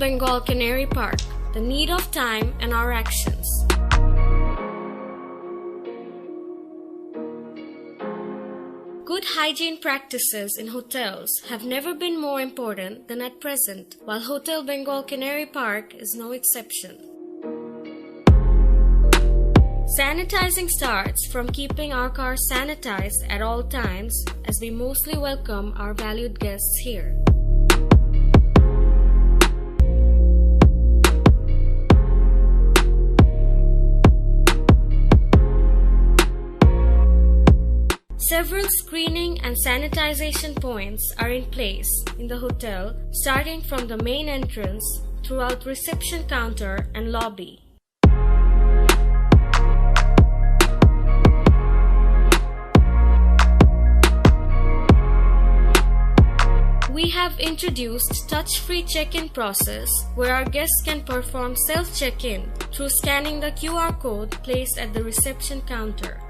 Bengal Canary Park, the need of time and our actions. Good hygiene practices in hotels have never been more important than at present, while Hotel Bengal Canary Park is no exception. Sanitizing starts from keeping our cars sanitized at all times, as we mostly welcome our valued guests here. Several screening and sanitization points are in place in the hotel, starting from the main entrance throughout reception counter and lobby. We have introduced touch-free check-in process where our guests can perform self-check-in through scanning the QR code placed at the reception counter.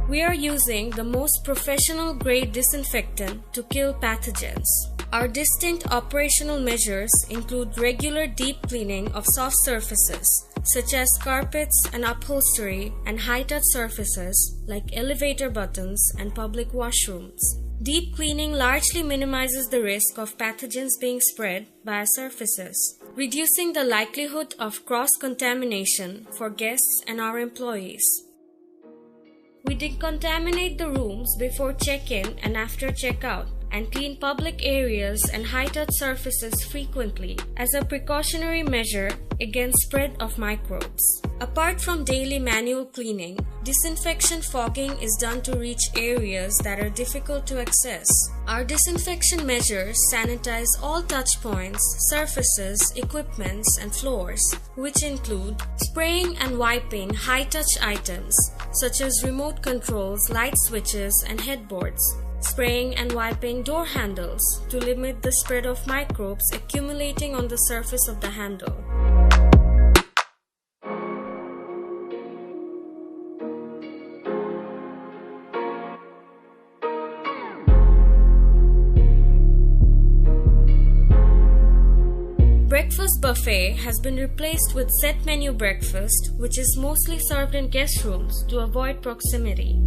We are using the most professional grade disinfectant to kill pathogens. Our distinct operational measures include regular deep cleaning of soft surfaces such as carpets and upholstery and high-touch surfaces like elevator buttons and public washrooms. Deep cleaning largely minimizes the risk of pathogens being spread via surfaces, reducing the likelihood of cross-contamination for guests and our employees. We decontaminate the rooms before check-in and after check-out and clean public areas and high-touch surfaces frequently as a precautionary measure against spread of microbes. Apart from daily manual cleaning, disinfection fogging is done to reach areas that are difficult to access. Our disinfection measures sanitize all touch points, surfaces, equipments, and floors, which include spraying and wiping high-touch items such as remote controls, light switches, and headboards. Spraying and wiping door handles to limit the spread of microbes accumulating on the surface of the handle. Breakfast buffet has been replaced with set menu breakfast, which is mostly served in guest rooms to avoid proximity.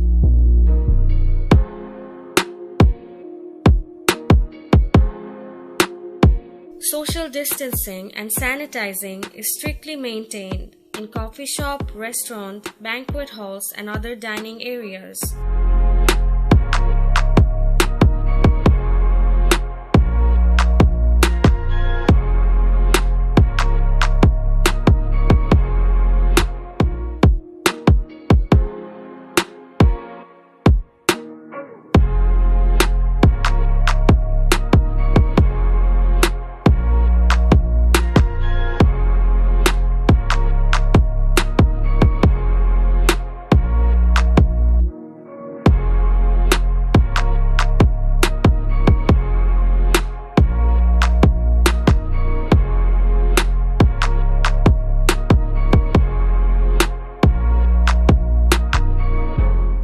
Social distancing and sanitizing is strictly maintained in coffee shop, restaurant, banquet halls, and other dining areas.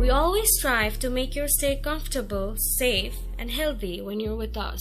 We always strive to make your stay comfortable, safe, and healthy when you're with us.